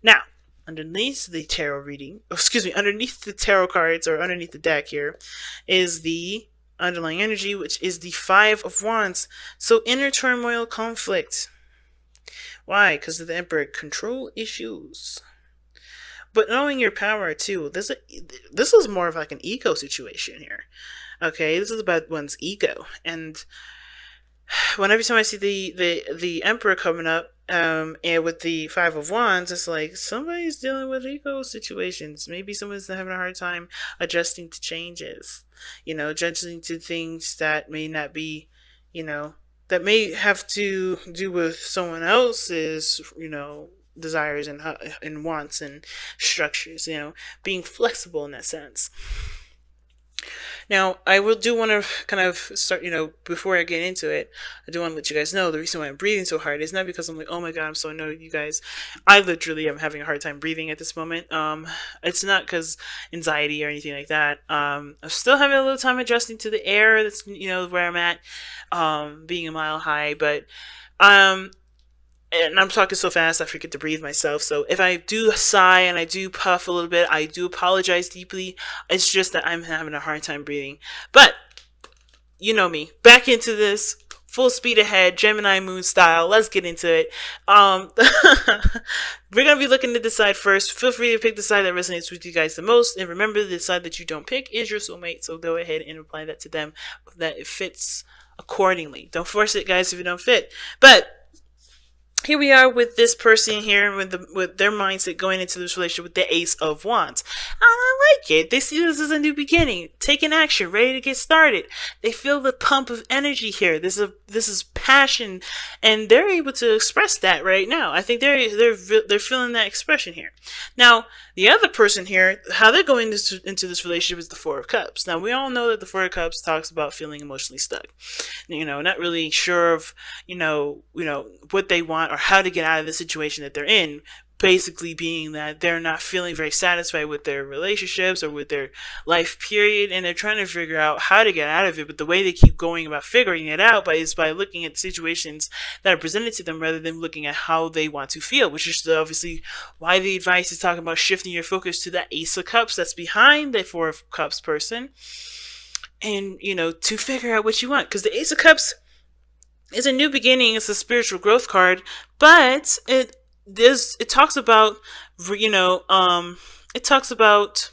Now, underneath the tarot reading, underneath the tarot cards or underneath the deck here is the underlying energy, which is the Five of Wands. So inner turmoil, conflict. Why? Because of the Emperor. Control issues. But knowing your power too, this is more of like an ego situation here. Okay, this is about one's ego, and when every time I see the Emperor coming up, and with the Five of Wands, it's like somebody's dealing with ego situations. Maybe someone's having a hard time adjusting to changes. Adjusting to things that may not be, that may have to do with someone else's, desires and wants and structures. Being flexible in that sense. Now, I will do want to kind of start, before I get into it, I do want to let you guys know the reason why I'm breathing so hard is not because I'm like, oh my god, I'm so annoyed with you guys. I literally am having a hard time breathing at this moment. It's not because anxiety or anything like that. I'm still having a little time adjusting to the air that's, where I'm at, being a mile high, but, and I'm talking so fast I forget to breathe myself. So if I do sigh and I do puff a little bit, I do apologize deeply. It's just that I'm having a hard time breathing. But you know me. Back into this. Full speed ahead, Gemini moon style. Let's get into it. We're going to be looking to decide first. Feel free to pick the side that resonates with you guys the most. And remember, the side that you don't pick is your soulmate. So go ahead and apply that to them, that it fits accordingly. Don't force it, guys, if it don't fit. But here we are with this person here with their mindset going into this relationship with the Ace of Wands. I like it. They see this as a new beginning, taking action, ready to get started. They feel the pump of energy here. This is passion, and they're able to express that right now. I think they're feeling that expression here. Now, the other person here, how they're going into this relationship is the Four of Cups. Now, we all know that the Four of Cups talks about feeling emotionally stuck. Not really sure of what they want or how to get out of the situation that they're in. Basically being that they're not feeling very satisfied with their relationships or with their life period, and they're trying to figure out how to get out of it. But the way they keep going about figuring it out is by looking at situations that are presented to them rather than looking at how they want to feel, which is obviously why the advice is talking about shifting your focus to that Ace of Cups that's behind the Four of Cups person, and to figure out what you want, because the Ace of Cups is a new beginning. It's a spiritual growth card, but it talks about, it talks about,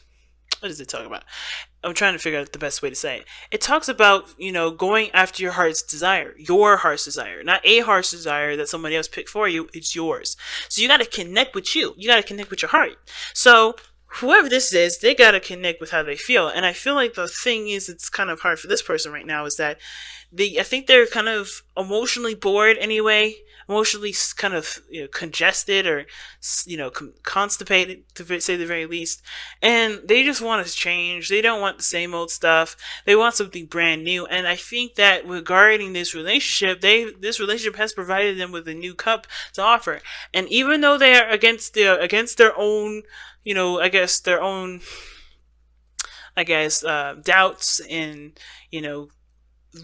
what does it talk about? I'm trying to figure out the best way to say it. It talks about, going after your heart's desire, not a heart's desire that somebody else picked for you. It's yours. So you got to connect with you. You got to connect with your heart. So whoever this is, they got to connect with how they feel. And I feel like the thing is, it's kind of hard for this person right now is that I think they're kind of emotionally bored anyway, emotionally kind of congested or constipated, to say the very least, and they just want to change. They don't want the same old stuff. They want something brand new. And I think that regarding this relationship, this relationship has provided them with a new cup to offer. And even though they are against their own, doubts and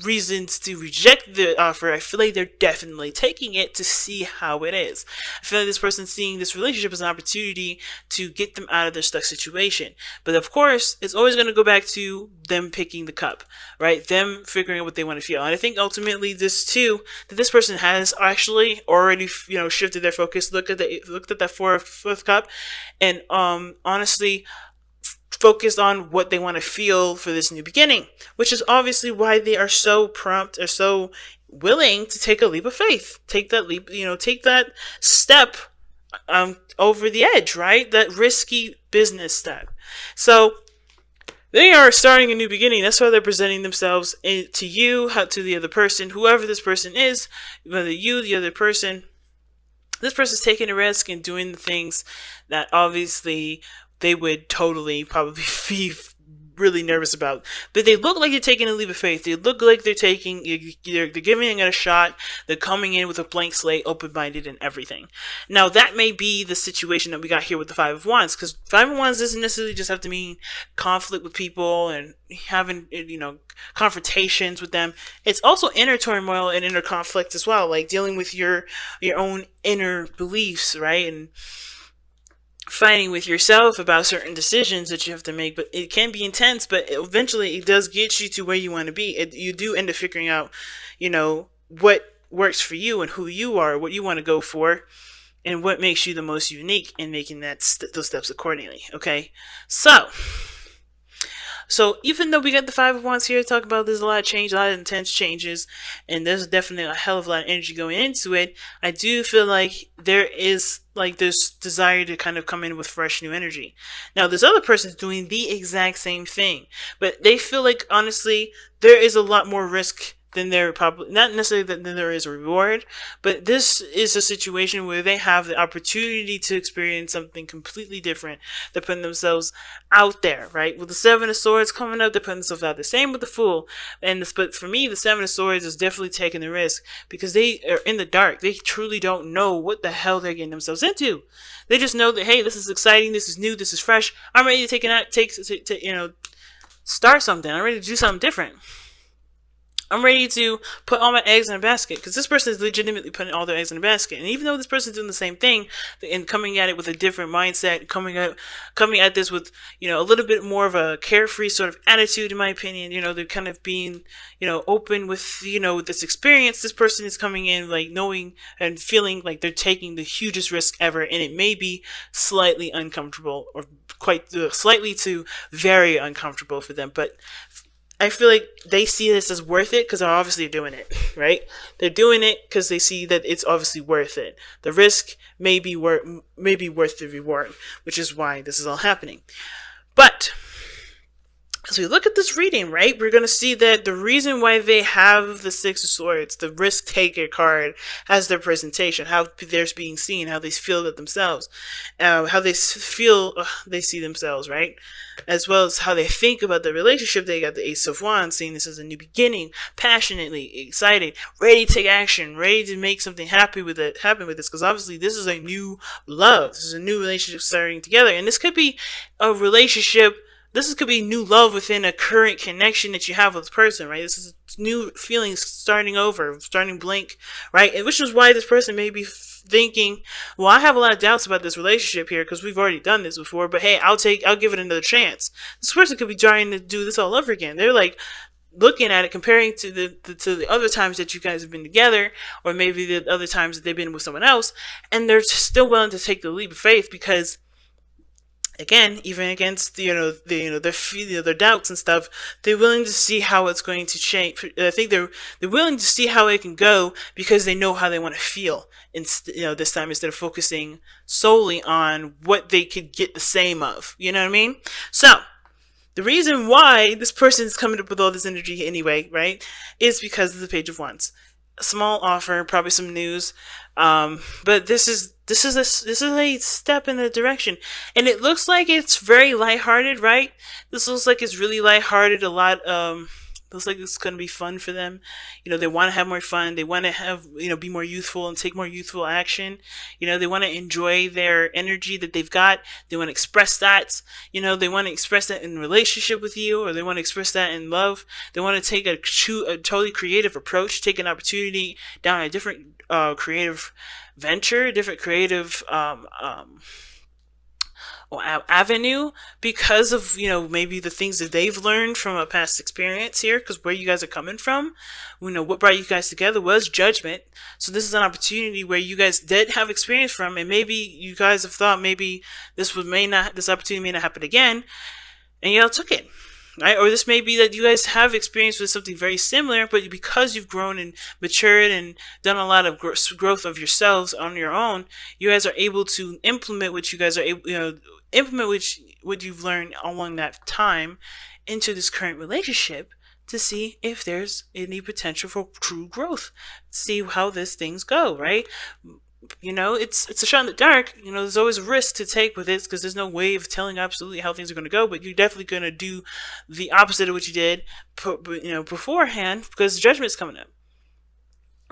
reasons to reject the offer, I feel like they're definitely taking it to see how it is. I feel like this person's seeing this relationship as an opportunity to get them out of their stuck situation. But of course, it's always going to go back to them picking the cup, right? Them figuring out what they want to feel. And I think ultimately that this person has actually already, shifted their focus, looked at that fourth cup, and honestly focused on what they want to feel for this new beginning, which is obviously why they are so prompt or so willing to take a leap of faith, take that leap, take that step over the edge, right? That risky business step. So they are starting a new beginning. That's why they're presenting themselves to you, to the other person, whoever this person is, whether you, the other person. This person's taking a risk and doing the things that obviously they would totally probably be really nervous about. But they look like they're taking a leap of faith. They look like they're giving it a shot. They're coming in with a blank slate, open-minded and everything. Now, that may be the situation that we got here with the Five of Wands, because Five of Wands doesn't necessarily just have to mean conflict with people and having, confrontations with them. It's also inner turmoil and inner conflict as well, like dealing with your own inner beliefs, right? And fighting with yourself about certain decisions that you have to make, but it can be intense, but eventually it does get you to where you want to be. You do end up figuring out, what works for you and who you are, what you want to go for, and what makes you the most unique, and making those steps accordingly. Okay, so even though we got the Five of Wands here to talk about, there's a lot of change, a lot of intense changes, and there's definitely a hell of a lot of energy going into it. I do feel like there is like this desire to kind of come in with fresh new energy. Now, this other person's doing the exact same thing, but they feel like honestly there is a lot more risk than there probably, not necessarily that than there is a reward, but this is a situation where they have the opportunity to experience something completely different. They're putting themselves out there, right? With the Seven of Swords coming up, they're putting themselves out there. Same with the Fool. But for me, the Seven of Swords is definitely taking the risk because they are in the dark. They truly don't know what the hell they're getting themselves into. They just know that, hey, this is exciting, this is new, this is fresh. I'm ready to start something. I'm ready to do something different. I'm ready to put all my eggs in a basket, because this person is legitimately putting all their eggs in a basket. And even though this person is doing the same thing and coming at it with a different mindset, coming at this with, a little bit more of a carefree sort of attitude, in my opinion, they're kind of being, open with, this experience. This person is coming in like knowing and feeling like they're taking the hugest risk ever, and it may be slightly uncomfortable, or quite slightly to very uncomfortable for them, but I feel like they see this as worth it because they're obviously doing it, right? They're doing it because they see that it's obviously worth it. The risk may be worth the reward, which is why this is all happening. But as we look at this reading, right, we're going to see that the reason why they have the Six of Swords, the risk taker card, as their presentation, how they're being seen, how they feel about themselves, how they feel they see themselves, right? As well as how they think about the relationship. They got the Ace of Wands, seeing this as a new beginning, passionately excited, ready to take action, ready to make something happen with this, because obviously this is a new love. This is a new relationship starting together, and this could be a relationship. This could be new love within a current connection that you have with this person, right? This is new feelings starting over, starting blank, right? And which is why this person may be thinking, well, I have a lot of doubts about this relationship here because we've already done this before, but hey, I'll give it another chance. This person could be trying to do this all over again. They're like looking at it, comparing to the other times that you guys have been together, or maybe the other times that they've been with someone else, and they're still willing to take the leap of faith because, again, even against their doubts and stuff, they're willing to see how it's going to change. I think they're willing to see how it can go because they know how they want to feel. This time, instead of focusing solely on what they could get the same of. You know what I mean? So the reason why this person is coming up with all this energy anyway, right, is because of the Page of Wands. A small offer, probably some news, but this is a step in the direction, and it looks like it's very lighthearted, right? This looks like it's really lighthearted. A lot, looks like it's going to be fun for them. They want to have more fun. They want to have, be more youthful and take more youthful action. They want to enjoy their energy that they've got. They want to express that. They want to express that in relationship with you, or they want to express that in love. They want to take a totally creative approach, take an opportunity down a different creative venture, a different creative avenue, because of maybe the things that they've learned from a past experience here, because where you guys are coming from, what brought you guys together was judgment. So this is an opportunity where you guys did have experience from, and maybe you guys have thought maybe this opportunity may not happen again, and y'all took it. Right? Or this may be that you guys have experience with something very similar, but because you've grown and matured and done a lot of growth of yourselves on your own, you guys are able to implement what you guys are able, what you've learned along that time into this current relationship, to see if there's any potential for true growth, see how these things go, right? It's a shot in the dark. There's always a risk to take with it because there's no way of telling absolutely how things are going to go, but you're definitely going to do the opposite of what you did, beforehand, because judgment's coming up.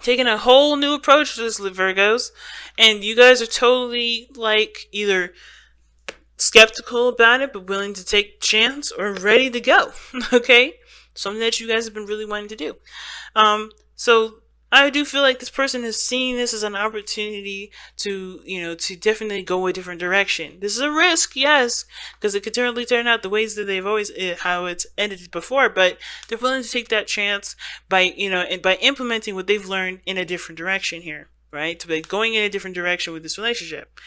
Taking a whole new approach to this, Virgos, and you guys are totally either skeptical about it but willing to take a chance, or ready to go. Okay, something that you guys have been really wanting to do. So I do feel like this person is seeing this as an opportunity to, to definitely go a different direction. This is a risk, yes, because it could totally turn out the ways that they've always, how it's ended before, but they're willing to take that chance by, and by implementing what they've learned in a different direction here, right? To be going in a different direction with this relationship.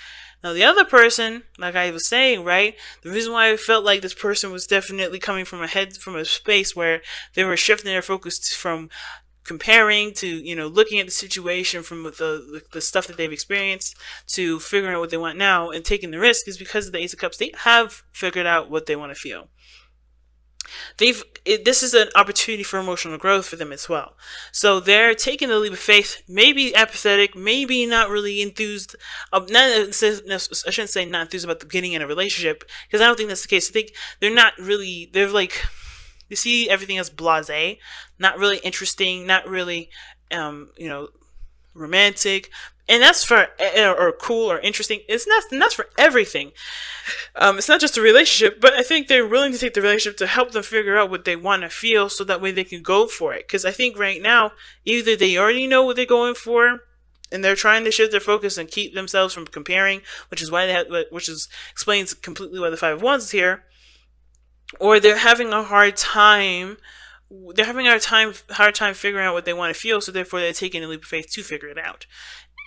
Now, the other person, like I was saying, right, the reason why I felt like this person was definitely coming from a space where they were shifting their focus from comparing to, looking at the situation from the stuff that they've experienced to figuring out what they want now and taking the risk is because of the Ace of Cups. They have figured out what they want to feel. This is an opportunity for emotional growth for them as well. So they're taking the leap of faith, maybe apathetic, maybe not really enthused. I shouldn't say not enthused about getting in a relationship, because I don't think that's the case. I think they're like, you see everything as blasé, not really interesting, not really, romantic, and that's for or cool or interesting. It's not, and that's for everything. It's not just a relationship, but I think they're willing to take the relationship to help them figure out what they want to feel, so that way they can go for it. Because I think right now, either they already know what they're going for, and they're trying to shift their focus and keep themselves from comparing, which is why explains completely why the Five of Wands is here, or they're having a hard time. They're having a hard time figuring out what they want to feel, so therefore they're taking a leap of faith to figure it out.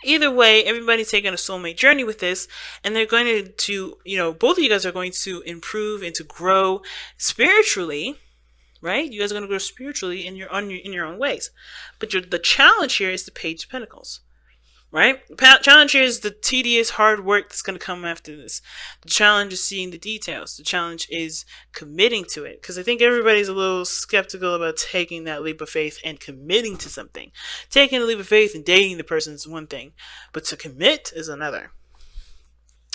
Either way, everybody's taking a soulmate journey with this, and they're going to, both of you guys are going to improve and to grow spiritually, right? You guys are going to grow spiritually in your own ways. But the challenge here is the Page of Pentacles. Right? The challenge here is the tedious hard work that's going to come after this. The challenge is seeing the details. The challenge is committing to it. Because I think everybody's a little skeptical about taking that leap of faith and committing to something. Taking a leap of faith and dating the person is one thing, but to commit is another.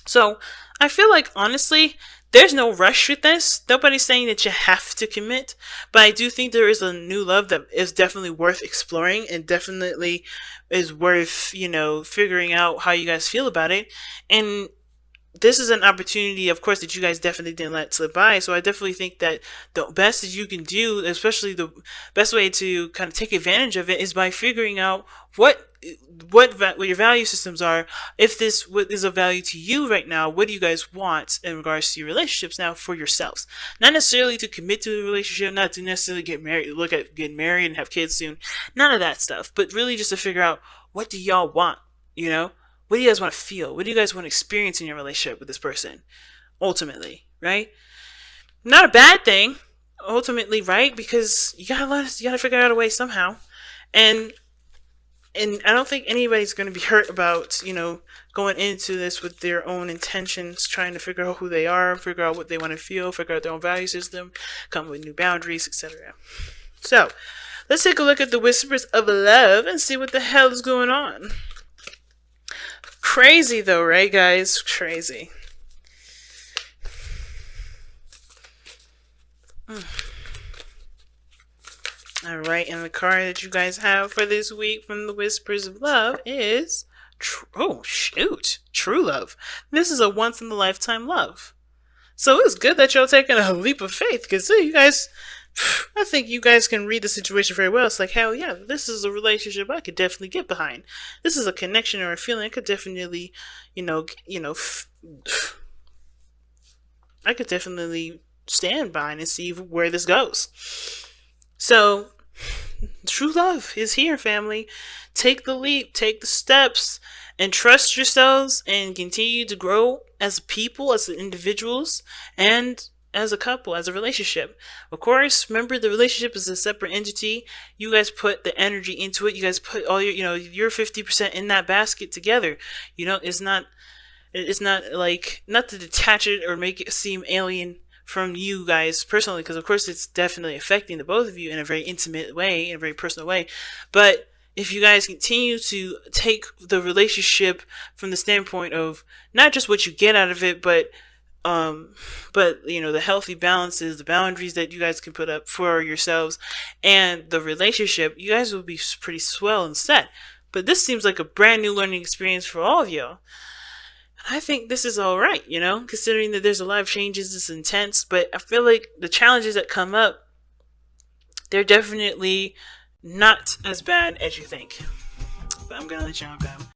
So I feel like, honestly, there's no rush with this. Nobody's saying that you have to commit, but I do think there is a new love that is definitely worth exploring and definitely is worth, figuring out how you guys feel about it. And this is an opportunity, of course, that you guys definitely didn't let slip by. So I definitely think that the best that you can do, especially the best way to kind of take advantage of it, is by figuring out what your value systems are. If this is of value to you right now, what do you guys want in regards to your relationships now for yourselves? Not necessarily to commit to a relationship, not to necessarily get married, look at getting married and have kids soon. None of that stuff. But really just to figure out, what do y'all want? What do you guys want to feel? What do you guys want to experience in your relationship with this person? Ultimately, right? Not a bad thing, ultimately, right? Because you gotta figure out a way somehow. And I don't think anybody's going to be hurt about, going into this with their own intentions, trying to figure out who they are, figure out what they want to feel, figure out their own value system, come with new boundaries, etc. So, let's take a look at the Whispers of Love and see what the hell is going on. Crazy though, right, guys? Crazy. Alright, and the card that you guys have for this week from the Whispers of Love is True Love. This is a once-in-a-lifetime love. So it's good that y'all taking a leap of faith, because you guys, I think you guys can read the situation very well. It's like, hell yeah, this is a relationship I could definitely get behind. This is a connection or a feeling I could definitely, I could definitely stand behind and see where this goes. So, true love is here, family. Take the leap, take the steps, and trust yourselves and continue to grow as people, as individuals, and as a couple, as a relationship. Of course, remember the relationship is a separate entity. You guys put the energy into it. You guys put all your 50% in that basket together. It's not like, not to detach it or make it seem alien from you guys personally, because of course it's definitely affecting the both of you in a very intimate way, in a very personal way. But if you guys continue to take the relationship from the standpoint of not just what you get out of it, but the healthy balances, the boundaries that you guys can put up for yourselves and the relationship, you guys will be pretty swell and set. But this seems like a brand new learning experience for all of y'all. I think this is alright, considering that there's a lot of changes, it's intense, but I feel like the challenges that come up, they're definitely not as bad as you think. But I'm gonna let y'all go.